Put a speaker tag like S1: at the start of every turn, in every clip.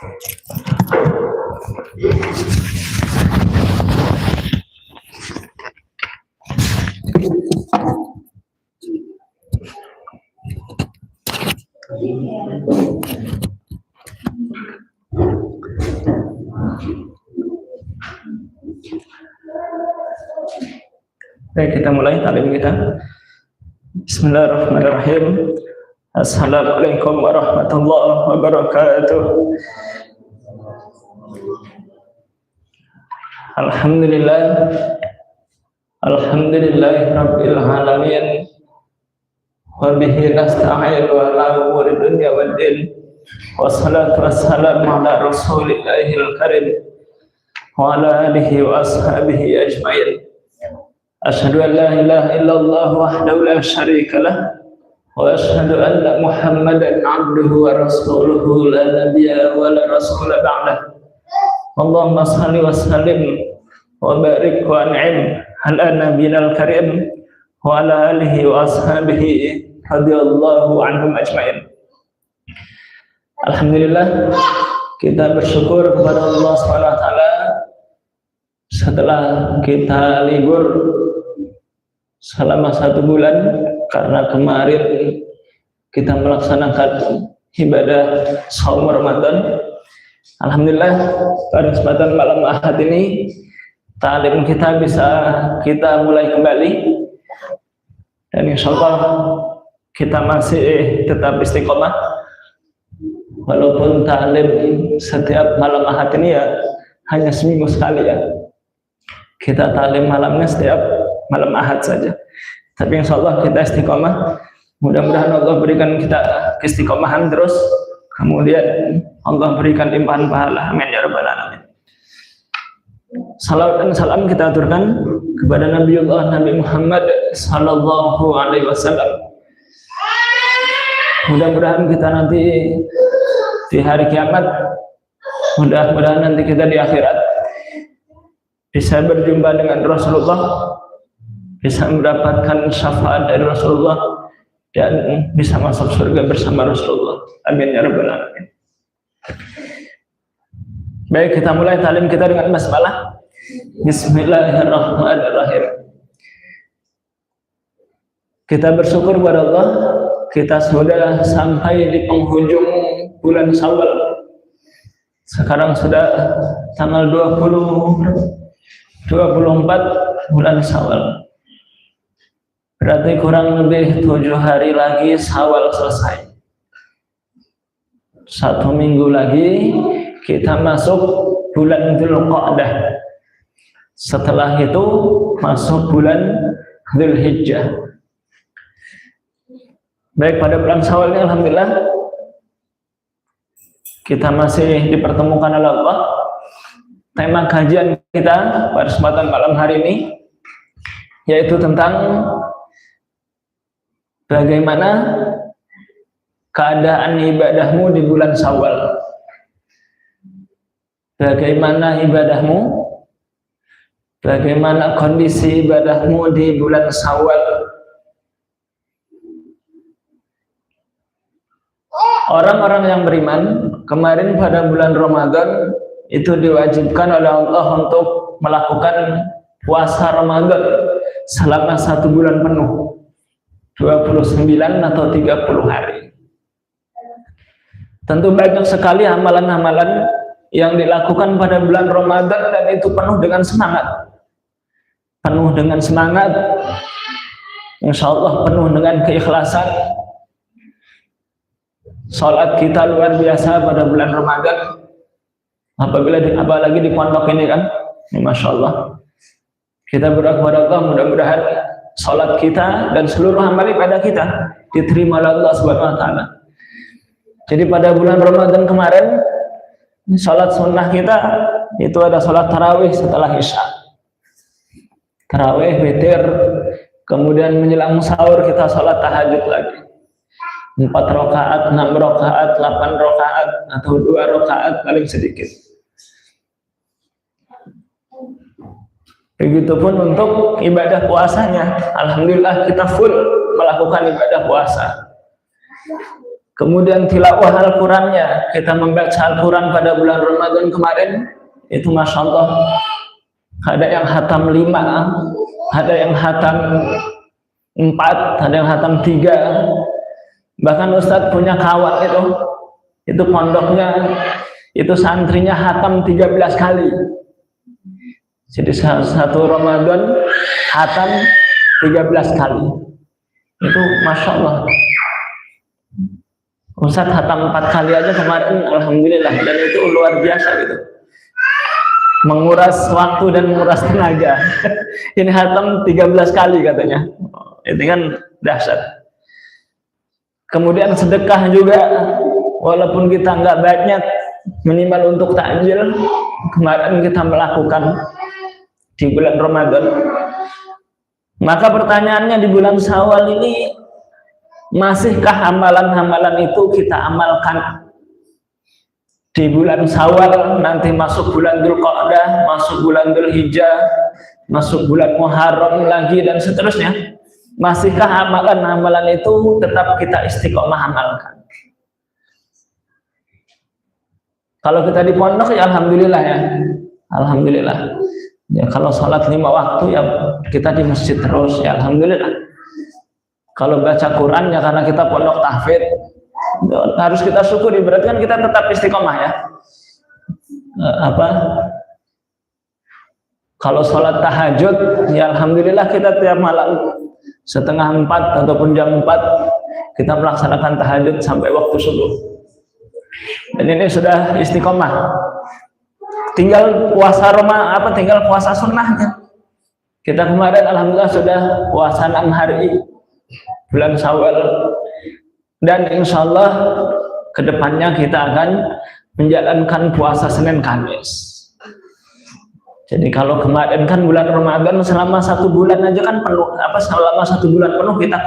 S1: Baik, kita mulai taklim kita. Bismillahirrahmanirrahim. Assalamualaikum warahmatullahi wabarakatuh. Alhamdulillahirabbil alamin. Wa bihi nasta'inu ala umuri dunya waddin. Wassalatu wassalamu ala rasulillahil karim wa ala alihi wa ashabihi ajmain. Asyhadu an la ilaha illallah wahdahu la syarika lah wa asyhadu anna Muhammadan abduhu wa rasuluhu la nabiyya wa la rasula ba'dah. Allahumma shalli wa sallim wa barik wa an'im ala nabiyil karim wa ala alihi wa ashabihi radhiyallahu anhum ajmain. Alhamdulillah, kita bersyukur kepada Allah Subhanahu wa taala setelah kita libur selama 1 bulan karena kemarin kita melaksanakan ibadah shaum Ramadan. Alhamdulillah, pada kesempatan malam Ahad ini ta'lim kita bisa kita mulai kembali, dan insyaallah kita masih tetap istiqomah walaupun ta'lim setiap malam Ahad ini ya hanya seminggu sekali ya. Kita ta'lim malamnya setiap malam Ahad saja, tapi insyaallah kita istiqomah. Mudah-mudahan Allah berikan kita istiqomahan terus, kemudian Allah berikan limpahan pahala, amin ya rabbal alamin. Salawat dan salam kita aturkan kepada Nabiullah Nabi Muhammad sallallahu alaihi wasallam. Mudah-mudahan kita nanti di hari kiamat, mudah-mudahan nanti kita di akhirat bisa berjumpa dengan Rasulullah, bisa mendapatkan syafaat dari Rasulullah, dan bisa masuk surga bersama Rasulullah, amin ya rabbal alamin. Baik, kita mulai ta'lim kita dengan basmalah. Bismillahirrahmanirrahim. Kita bersyukur kepada Allah, kita sudah sampai di penghujung bulan Syawal. Sekarang sudah tanggal 24 bulan Syawal. Berarti kurang lebih 7 hari lagi Syawal selesai. 1 minggu lagi kita masuk bulan Dzulqa'dah. Setelah itu masuk bulan Dzulhijjah. Baik, pada bulan Syawal ini alhamdulillah kita masih dipertemukan oleh Allah. Tema kajian kita pada kesempatan malam hari ini yaitu tentang bagaimana keadaan ibadahmu di bulan Syawal. Bagaimana ibadahmu? Bagaimana kondisi ibadahmu di bulan Syawal? Orang-orang yang beriman kemarin pada bulan Ramadan itu diwajibkan oleh Allah untuk melakukan puasa Ramadan selama 1 bulan penuh, 29 atau 30 hari. Tentu banyak sekali amalan-amalan yang dilakukan pada bulan Ramadan dan itu penuh dengan semangat. Penuh dengan semangat, insya Allah penuh dengan keikhlasan. Salat kita luar biasa pada bulan Ramadan. Apalagi di pondok ini kan, Masya Allah. Kita berdoa kepada Allah, mudah-mudahan salat kita dan seluruh amal ibadah kita diterima oleh Allah Subhanahu wa taala. Jadi pada bulan Ramadan kemarin, salat sunnah kita itu ada salat tarawih setelah Isya. Tarawih, witir, kemudian menjelang sahur kita salat tahajud lagi. 4 rakaat, 6 rakaat, 8 rakaat, atau 2 rakaat paling sedikit. Begitupun untuk ibadah puasanya. Alhamdulillah kita full melakukan ibadah puasa. Kemudian tilawah Al-Qurannya, kita membaca Al-Quran pada bulan Ramadan kemarin, itu Masya Allah, ada yang hatam 5, ada yang hatam 4, ada yang hatam 3. Bahkan Ustadz punya kawan itu pondoknya, itu santrinya hatam 13 kali. Jadi satu Ramadan hatam 13 kali. Itu Masya Allah. Ustadz hatam 4 kali aja kemarin, alhamdulillah, dan itu luar biasa gitu. Menguras waktu dan menguras tenaga. Ini hatam 13 kali katanya. Itu kan dahsyat. Kemudian sedekah juga, walaupun kita nggak banyak, minimal untuk takjil, kemarin kita melakukan di bulan Ramadan. Maka pertanyaannya, di bulan Syawal ini, masihkah amalan-amalan itu kita amalkan? Di bulan Syawal, nanti masuk bulan Dzulqa'dah, masuk bulan Dzulhijjah, masuk bulan Muharram lagi, dan seterusnya. Masihkah amalan-amalan itu tetap kita istiqomah amalkan? Kalau kita di pondok ya alhamdulillah ya. Alhamdulillah. Ya kalau sholat 5 waktu ya kita di masjid terus ya alhamdulillah. Kalau baca Quran ya karena kita pondok tahfidz, harus kita syukuri, berarti kan kita tetap istiqomah ya. Kalau sholat tahajud ya alhamdulillah kita tiap malam setengah 4 ataupun jam 4 kita melaksanakan tahajud sampai waktu subuh, dan ini sudah istiqomah. Tinggal puasa tinggal puasa sunnahnya. Kita kemarin alhamdulillah sudah puasa 6 hari bulan Syawal, dan insya Allah kedepannya kita akan menjalankan puasa Senin Kamis. Jadi kalau kemarin kan bulan Ramadan selama 1 bulan aja kan penuh, selama 1 bulan penuh kita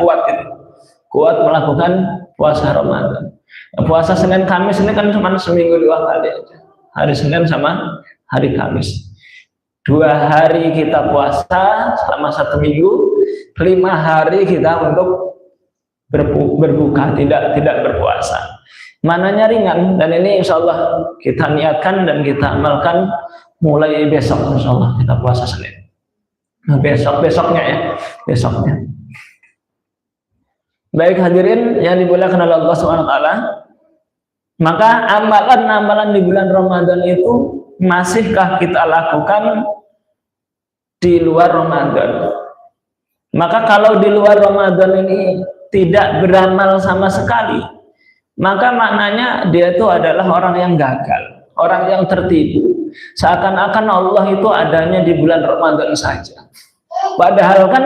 S1: kuat melakukan puasa Ramadan. Puasa Senin Kamis ini kan cuma seminggu 2 kali aja, hari Senin sama hari Kamis. 2 hari kita puasa selama 1 minggu, 5 hari kita untuk berbuka, tidak berpuasa. Mananya ringan, dan ini insya Allah kita niatkan dan kita amalkan mulai besok. Insya Allah kita puasa Senin. Nah, besoknya ya, besoknya. Baik hadirin yang dimuliakan oleh Allah SWT, maka amalan-amalan di bulan Ramadan itu masihkah kita lakukan di luar Ramadan? Maka kalau di luar Ramadan ini tidak beramal sama sekali, maka maknanya dia itu adalah orang yang gagal, orang yang tertipu. Seakan-akan Allah itu adanya di bulan Ramadan saja. Padahal kan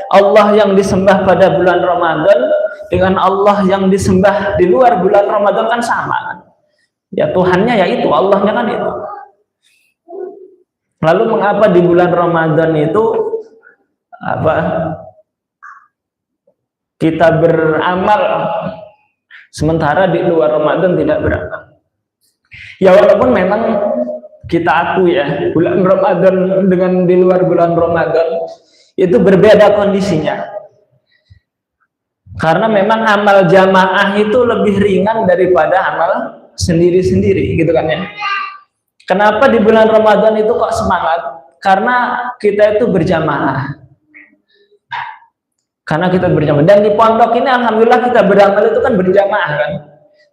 S1: Allah yang disembah pada bulan Ramadan dengan Allah yang disembah di luar bulan Ramadan kan sama kan? Ya Tuhannya ya itu, Allahnya kan itu. Lalu mengapa di bulan Ramadan itu kita beramal sementara di luar Ramadan tidak beramal? Ya walaupun memang kita akui ya, bulan Ramadan dengan di luar bulan Ramadan itu berbeda kondisinya. Karena memang amal jamaah itu lebih ringan daripada amal sendiri-sendiri gitu kan ya. Kenapa di bulan Ramadan itu kok semangat? Karena kita itu berjamaah. Karena kita berjamaah. Dan di pondok ini alhamdulillah kita beramal itu kan berjamaah kan.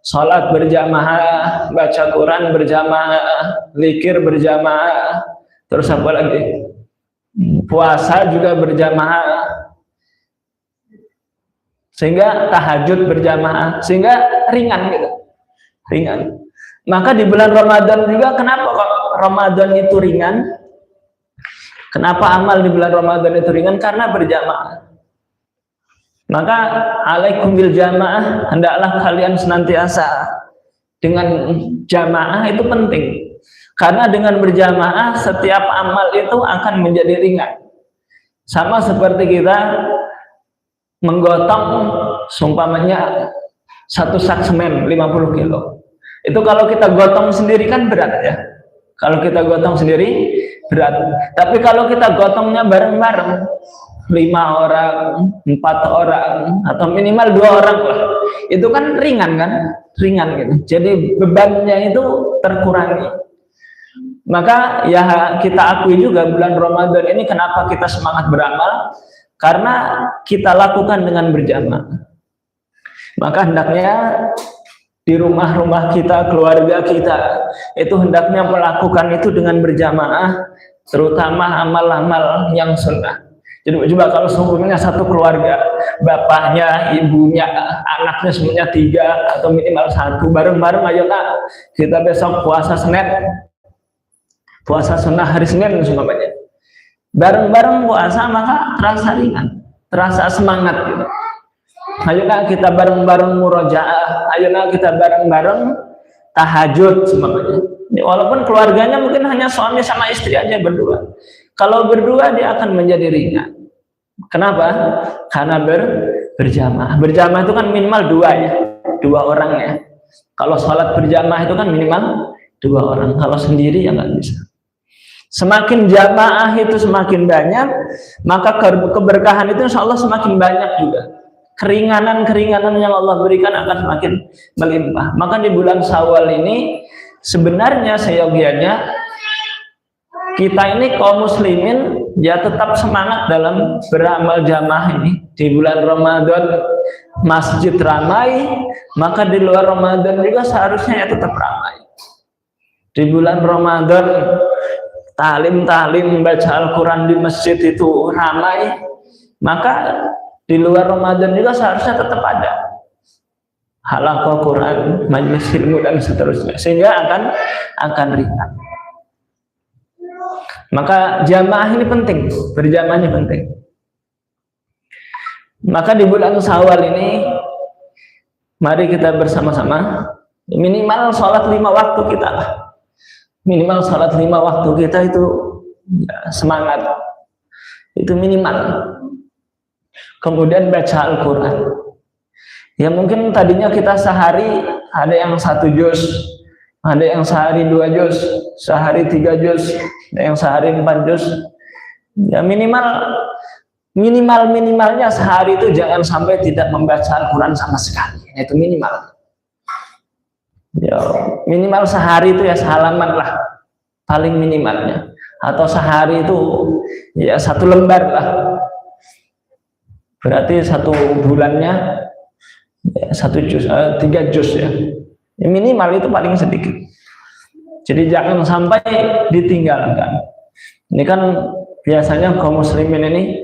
S1: Sholat berjamaah, baca Quran berjamaah, zikir berjamaah, terus apa lagi? Puasa juga berjamaah, sehingga tahajud berjamaah, sehingga ringan gitu, ringan. Maka di bulan Ramadan juga, kenapa kok Ramadan itu ringan? Kenapa amal di bulan Ramadan itu ringan? Karena berjamaah. Maka alaikum bil jamaah, hendaklah kalian senantiasa dengan jamaah, itu penting. Karena dengan berjamaah setiap amal itu akan menjadi ringan. Sama seperti kita menggotong seumpamanya 1 sak semen 50 kilo. Itu kalau kita gotong sendiri kan berat ya. Kalau kita gotong sendiri berat. Tapi kalau kita gotongnya bareng-bareng, 5 orang, 4 orang, atau minimal 2 orang lah, itu kan ringan gitu. Jadi bebannya itu terkurangi. Maka ya kita akui juga bulan Ramadan ini kenapa kita semangat beramal, karena kita lakukan dengan berjamaah. Maka hendaknya di rumah-rumah kita, keluarga kita, itu hendaknya melakukan itu dengan berjamaah, terutama amal-amal yang sunnah. Jadi coba kalau semuanya satu keluarga, bapaknya, ibunya, anaknya semuanya 3 atau minimal 1, bareng-bareng, ayo nak, kita besok puasa Senin, puasa sunnah hari Senin semuanya. Bareng-bareng puasa, maka terasa ringan, terasa semangat gitu. Ayo nak kita bareng-bareng murojaah, ayo nak kita bareng-bareng tahajud semuanya. Walaupun keluarganya mungkin hanya suami sama istri aja berdua. Kalau berdua dia akan menjadi ringan. Kenapa? Karena berjamaah. Berjamaah itu kan minimal 2 ya, 2 orang ya. Kalau sholat berjamaah itu kan minimal 2 orang. Kalau sendiri ya nggak bisa. Semakin jamaah itu semakin banyak, maka keberkahan itu insya Allah semakin banyak juga. Keringanan-keringanan yang Allah berikan akan semakin melimpah. Maka di bulan Syawal ini sebenarnya seyogianya kita ini kaum muslimin ya tetap semangat dalam beramal jamaah ini. Di bulan Ramadan masjid ramai, maka di luar Ramadan juga seharusnya ya tetap ramai. Di bulan Ramadan talim baca Al-Quran di masjid itu ramai, maka di luar Ramadan juga seharusnya tetap ada halaqah Quran, majelis ilmu dan seterusnya, sehingga akan ringan. Maka jamaah ini penting, berjamaah ini penting. Maka di bulan Syawal ini mari kita bersama-sama minimal sholat 5 waktu kita lah. Minimal sholat 5 waktu kita itu ya, semangat itu minimal. Kemudian baca Al-Quran ya, mungkin tadinya kita sehari ada yang 1 juz, ada yang sehari 2 juz, sehari 3 juz, ada yang sehari 4 juz ya. Minimalnya sehari itu jangan sampai tidak membaca Al-Quran sama sekali, itu minimal ya. Minimal sehari itu ya salaman lah, paling minimalnya, atau sehari itu ya 1 lembar lah, berarti 1 bulannya ya 1 juz, 3 juz ya. Minimal itu paling sedikit. Jadi jangan sampai ditinggalkan. Ini kan biasanya kaum muslimin ini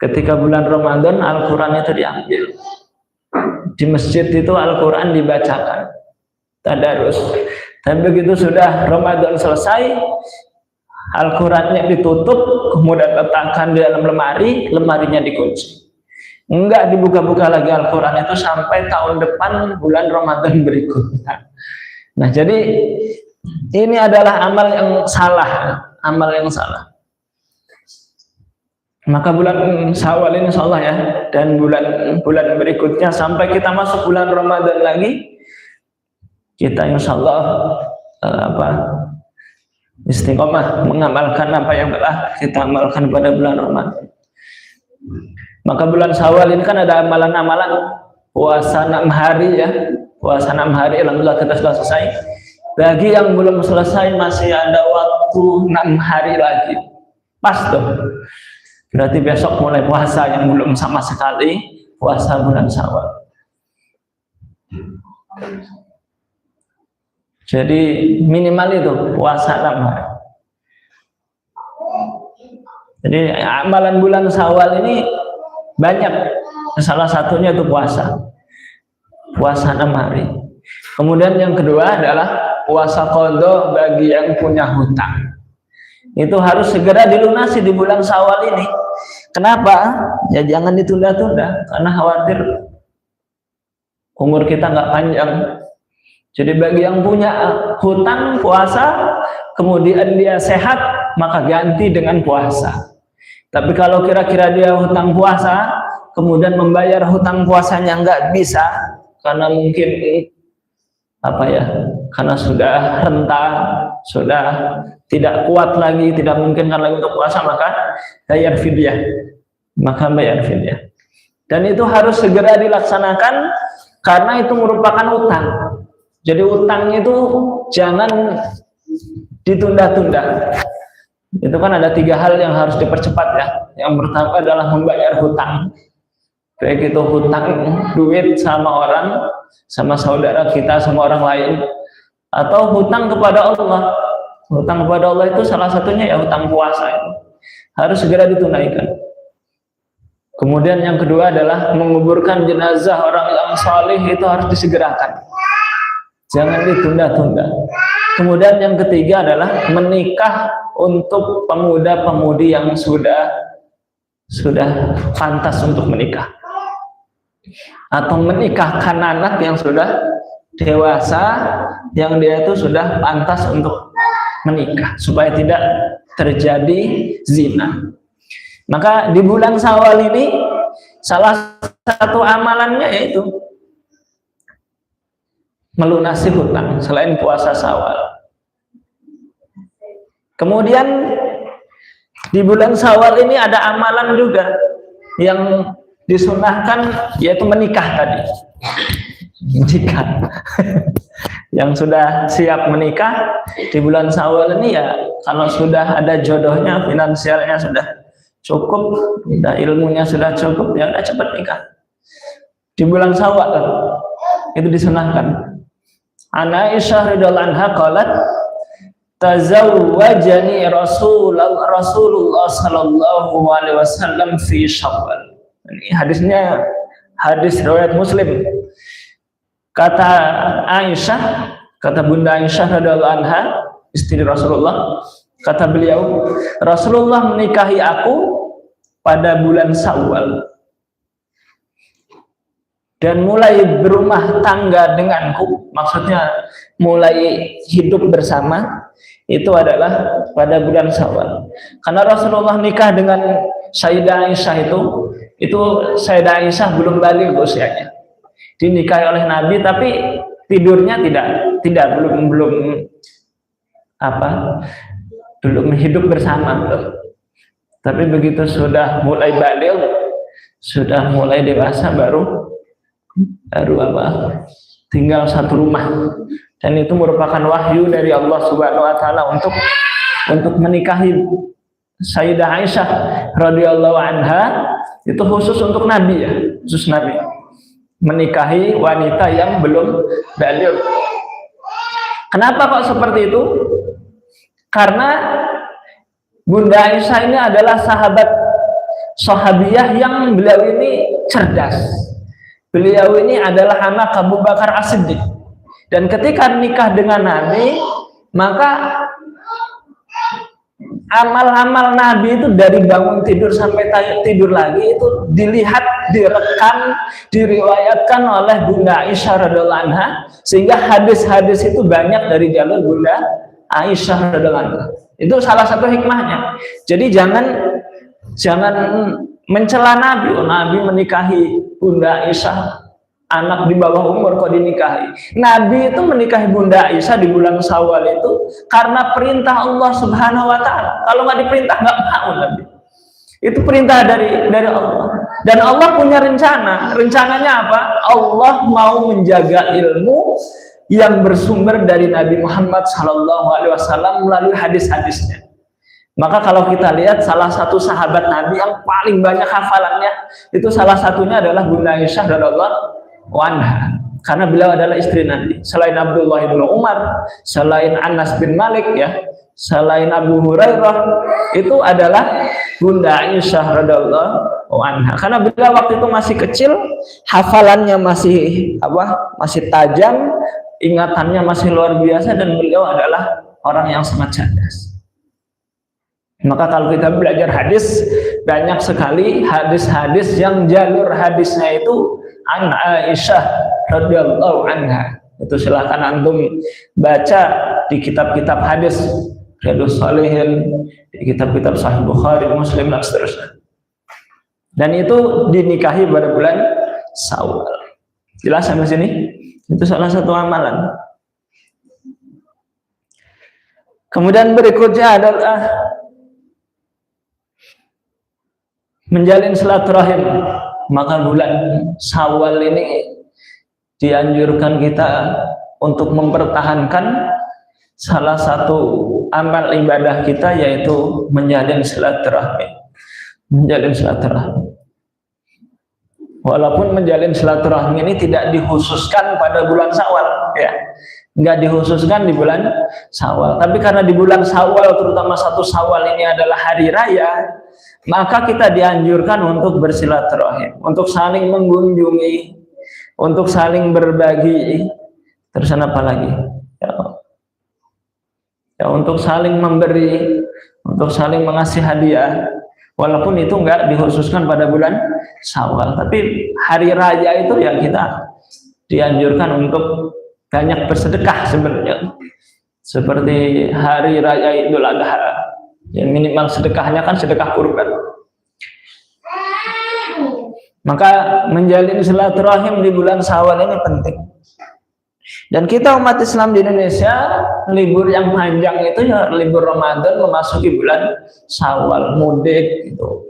S1: ketika bulan Ramadan Al-Quran itu diambil di masjid, itu Al-Quran dibacakan tadarus. Dan begitu sudah Ramadan selesai, Al-Qurannya ditutup, kemudian letakkan di dalam lemari, lemarinya dikunci. Enggak dibuka-buka lagi Al-Quran itu sampai tahun depan bulan Ramadan berikutnya. Nah, jadi ini adalah amal yang salah, amal yang salah. Maka bulan Syawal ini insya Allah ya, dan bulan berikutnya sampai kita masuk bulan Ramadan lagi, kita insya Allah istiqomah mengamalkan apa yang telah kita amalkan pada bulan Ramadan. Maka bulan Syawal ini kan ada amalan-amalan puasa 6 hari ya, puasa 6 hari. Alhamdulillah kita sudah selesai. Bagi yang belum selesai masih ada waktu 6 hari lagi, pas tuh. Berarti besok mulai puasa yang belum sama sekali puasa bulan Syawal. Jadi minimal itu puasa 6 hari. Jadi amalan bulan Syawal ini banyak. Salah satunya itu puasa 6 hari. Kemudian yang kedua adalah puasa qadha bagi yang punya hutang. Itu harus segera dilunasi di bulan Syawal ini. Kenapa? Ya jangan ditunda-tunda, karena khawatir umur kita nggak panjang. Jadi bagi yang punya hutang puasa, kemudian dia sehat, maka ganti dengan puasa. Tapi kalau kira-kira dia hutang puasa, kemudian membayar hutang puasanya nggak bisa, karena mungkin karena sudah renta, sudah tidak kuat lagi, tidak memungkinkan lagi untuk puasa, maka bayar fidyah. Dan itu harus segera dilaksanakan karena itu merupakan utang. Jadi utang itu jangan ditunda-tunda. Itu kan ada 3 hal yang harus dipercepat ya. Yang pertama adalah membayar hutang. Baik itu hutang duit sama orang, sama saudara kita, sama orang lain, atau hutang kepada Allah. Hutang kepada Allah itu salah satunya ya hutang puasa itu. Harus segera ditunaikan. Kemudian yang kedua adalah menguburkan jenazah orang yang saleh, itu harus disegerakan. Jangan ditunda-tunda. Kemudian yang ketiga adalah menikah untuk pemuda-pemudi yang sudah pantas untuk menikah, atau menikahkan anak yang sudah dewasa, yang dia itu sudah pantas untuk menikah, supaya tidak terjadi zina. Maka di bulan Syawal ini salah satu amalannya yaitu melunasi hutang selain puasa Syawal. Kemudian di bulan Syawal ini ada amalan juga yang disunahkan, yaitu menikah tadi. Menikah. Yang sudah siap menikah di bulan Syawal ini ya, kalau sudah ada jodohnya, finansialnya sudah cukup, dan ilmunya sudah cukup, ya udah cepat nikah. Di bulan Syawal itu disunahkan. Aisyah radhiyallahu anha qalat, tazawwajani Rasulullah sallallahu alaihi wasallam fi Syawal. Ini hadisnya hadis riwayat Muslim. Kata Aisyah, kata Bunda Aisyah radhiyallahu anha, istri Rasulullah, kata beliau, Rasulullah menikahi aku pada bulan Syawal dan mulai berumah tangga denganku, maksudnya mulai hidup bersama, itu adalah pada bulan Syawal. Karena Rasulullah nikah dengan Sayyidah Aisyah itu Sayyidah Aisyah belum balik usianya. Dinikahi oleh Nabi, tapi tidurnya belum hidup bersama. Tapi begitu sudah mulai balik, sudah mulai dewasa, baru tinggal satu rumah. Dan itu merupakan wahyu dari Allah Subhanahu wa taala untuk menikahi Sayyidah Aisyah radhiyallahu anha, itu khusus untuk Nabi ya, khusus Nabi. Menikahi wanita yang belum balik. Kenapa kok seperti itu? Karena Bunda Aisyah ini adalah sahabiyah yang beliau ini cerdas. Beliau ini adalah anak Abu Bakar As-Siddiq. Dan ketika nikah dengan Nabi, maka amal-amal Nabi itu dari bangun tidur sampai tidur lagi itu dilihat, direkam, diriwayatkan oleh Bunda Aisyah radhiyallahu anha, sehingga hadis-hadis itu banyak dari jalur Bunda Aisyah radhiyallahu anha. Itu salah satu hikmahnya. Jadi jangan mencela Nabi. Nabi menikahi Bunda Aisyah, anak di bawah umur kok dinikahi. Nabi itu menikahi Bunda Aisyah di bulan Syawal itu karena perintah Allah Subhanahu wa taala. Kalau nggak diperintah nggak mau Nabi. Itu perintah dari Allah. Dan Allah punya rencana. Rencananya apa? Allah mau menjaga ilmu yang bersumber dari Nabi Muhammad SAW melalui hadis-hadisnya. Maka kalau kita lihat salah satu sahabat Nabi yang paling banyak hafalannya, itu salah satunya adalah Bunda Aisyah radhiyallahu anha, karena beliau adalah istri Nabi. Selain Abdullah bin Umar, selain Anas bin Malik ya, selain Abu Hurairah, itu adalah Bunda Aisyah radhiyallahu anha. Karena beliau waktu itu masih kecil, hafalannya masih tajam, ingatannya masih luar biasa, dan beliau adalah orang yang sangat cerdas. Maka kalau kita belajar hadis, banyak sekali hadis-hadis yang jalur hadisnya itu an Aisyah radhiyallahu anha. Itu silahkan antum baca di kitab-kitab hadis, Riyadhus Shalihin, di kitab-kitab Sahih Bukhari, Muslim, dan seterusnya. Dan itu dinikahi pada bulan Syawal. Jelas sampai sini? Itu salah satu amalan. Kemudian berikutnya adalah menjalin silaturahim. Maka bulan Syawal ini dianjurkan kita untuk mempertahankan salah satu amal ibadah kita, yaitu menjalin silaturahmi. Menjalin silaturahmi. Walaupun menjalin silaturahmi ini tidak dikhususkan pada bulan Syawal, ya, nggak dikhususkan di bulan Syawal. Tapi karena di bulan Syawal, terutama 1 Syawal ini adalah hari raya, maka kita dianjurkan untuk bersilaturahim, untuk saling mengunjungi, untuk saling berbagi. Terus apa lagi? Ya, untuk saling memberi, untuk saling mengasih hadiah. Walaupun itu enggak dikhususkan pada bulan Syawal, tapi hari raya itu ya kita dianjurkan untuk banyak bersedekah sebenarnya. Seperti hari raya Idul Adha, yang minimal sedekahnya kan sedekah kurban. Maka menjalin silaturahim di bulan Syawal ini penting. Dan kita umat Islam di Indonesia, libur yang panjang itu ya libur Ramadan memasuki bulan Syawal, mudik gitu.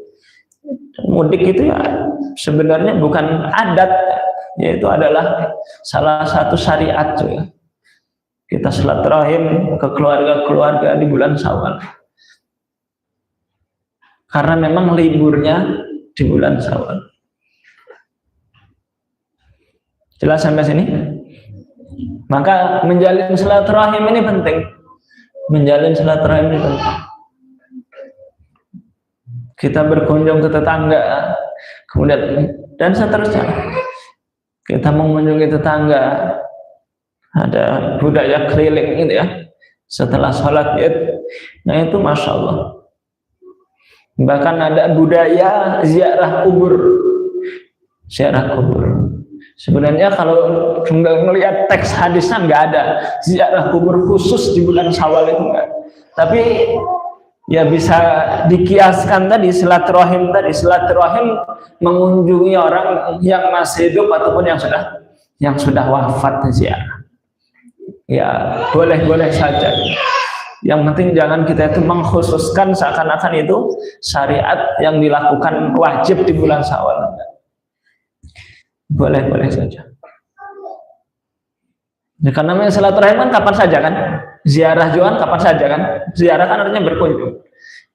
S1: Mudik itu ya sebenarnya bukan adat, yaitu adalah salah satu syariat juga. Kita silaturahim ke keluarga-keluarga di bulan Syawal. Karena memang liburnya di bulan Syawal. Jelas sampai sini? Maka menjalin silaturahim ini penting. Menjalin silaturahim ini penting. Kita berkunjung ke tetangga, kemudian dan seterusnya. Kita mengunjungi tetangga, ada budaya keliling gitu ya. Setelah sholat Id, nah itu masya Allah. Bahkan ada budaya ziarah kubur, ziarah kubur. Sebenarnya kalau melihat teks hadisnya nggak ada ziarah kubur khusus di bulan Syawal itu enggak. Tapi ya bisa dikiaskan tadi silaturahim mengunjungi orang yang masih hidup ataupun yang sudah wafat ziarah. Ya boleh-boleh saja. Yang penting jangan kita itu mengkhususkan seakan-akan itu syariat yang dilakukan wajib di bulan Syawal. Boleh-boleh saja. Ya, karena silaturahim kan kapan saja kan, ziarah juga kapan saja kan, ziarah kan artinya berkunjung.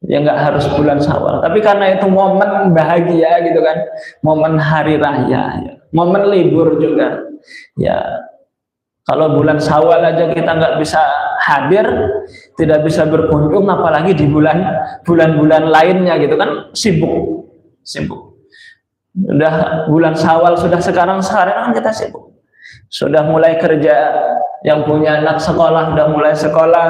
S1: Ya nggak harus bulan Syawal. Tapi karena itu momen bahagia gitu kan, momen hari raya, ya. Momen libur juga. Ya kalau bulan Syawal aja kita nggak bisa hadir, tidak bisa berkunjung, apalagi di bulan-bulan lainnya gitu kan, sibuk. Udah bulan Syawal sekarang kan kita sibuk. Sudah mulai kerja, yang punya anak sekolah sudah mulai sekolah,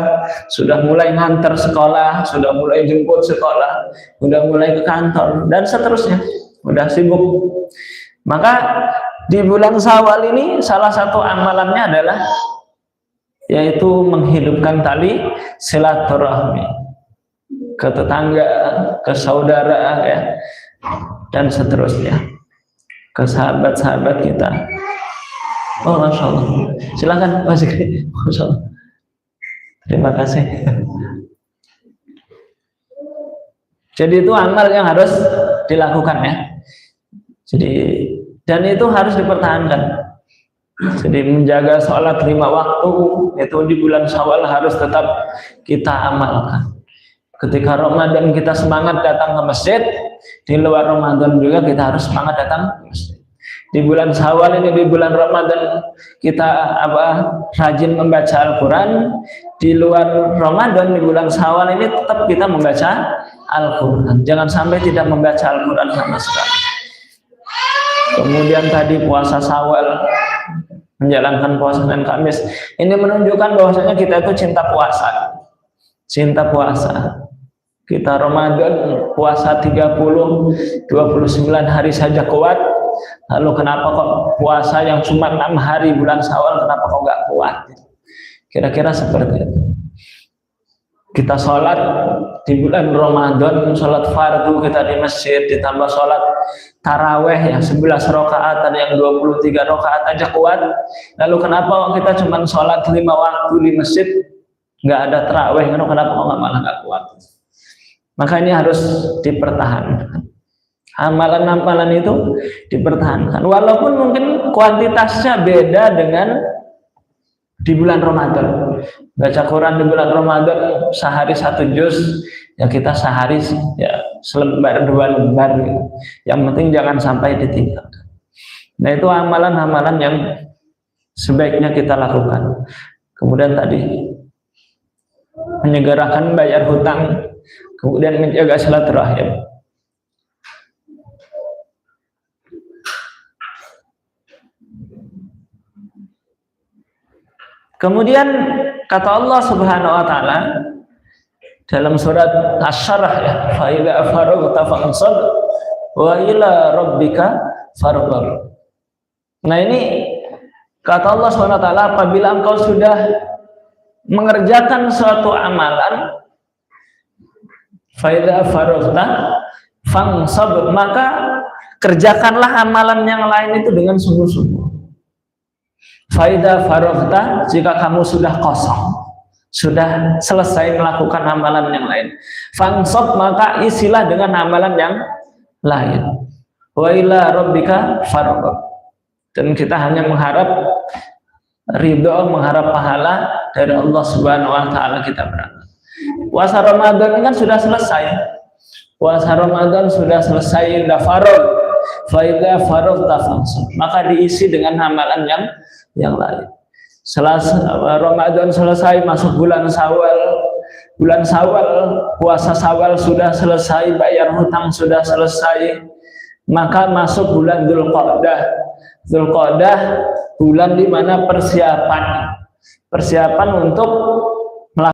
S1: sudah mulai nganter sekolah, sudah mulai jemput sekolah, sudah mulai ke kantor dan seterusnya. Udah sibuk. Maka di bulan Syawal ini salah satu amalannya adalah yaitu menghidupkan tali silaturahmi ke tetangga, ke saudara ya, dan seterusnya, ke sahabat-sahabat kita. Oh masya Allah, silakan Mas Zikri. Masya Allah. Terima kasih. Jadi itu amal yang harus dilakukan ya. Jadi dan itu harus dipertahankan. Jadi menjaga sholat 5 waktu itu di bulan Syawal harus tetap kita amalkan. Ketika Ramadan kita semangat datang ke masjid, di luar Ramadan juga kita harus semangat datang ke masjid. Di bulan Syawal ini, di bulan Ramadan kita rajin membaca Al-Quran. Di luar Ramadan, di bulan Syawal ini tetap kita membaca Al-Quran. Jangan sampai tidak membaca Al-Quran sama sekali. Kemudian tadi puasa Syawal, menjalankan puasa dan Kamis, ini menunjukkan bahwasanya kita itu cinta puasa. Cinta puasa. Kita Ramadan puasa 30, 29 hari saja kuat. Lalu kenapa kok puasa yang cuma 6 hari bulan Syawal kenapa kok nggak kuat? Kira-kira seperti itu. Kita sholat di bulan Ramadan, sholat fardu kita di masjid, ditambah sholat taraweh yang 11 rakaat, ada yang 23 rakaat aja kuat. Lalu kenapa kita cuma sholat 5 waktu di masjid nggak ada terawih, kenapa kok malah nggak kuat? Maka ini harus dipertahankan. Amalan-amalan itu dipertahankan, walaupun mungkin kuantitasnya beda dengan di bulan Ramadan. Baca Quran di bulan Ramadan sehari 1 juz, ya kita sehari ya selembar 2 lembar gitu. Yang penting jangan sampai ditinggalkan. Nah, itu amalan-amalan yang sebaiknya kita lakukan. Kemudian tadi menyegerakan bayar hutang, kemudian menjaga silaturahim. Kemudian kata Allah Subhanahu wa taala dalam surat Asy-Syarah ya, fa idza faraghta fansab wa ila rabbika farghab. Nah, ini kata Allah Subhanahu wa taala, apabila engkau sudah mengerjakan suatu amalan, fa idza faraghta fansab, maka kerjakanlah amalan yang lain itu dengan sungguh-sungguh. Faida faraghta, jika kamu sudah kosong, sudah selesai melakukan amalan yang lain, fansab, maka isilah dengan amalan yang lain. Wa ila rabbika farghab, dan kita hanya mengharap ridho, mengharap pahala dari Allah Subhanahu wa taala kita berangkat. Puasa Ramadan kan sudah selesai. Puasa Ramadan sudah selesai, sudah faragh. Faida faraghta fansab, maka diisi dengan amalan yang lain. Ramadan selesai, masuk bulan Syawal. Bulan Syawal, puasa Syawal sudah selesai, bayar hutang sudah selesai, maka masuk bulan Dzulqa'dah. Dzulqa'dah bulan di mana persiapan untuk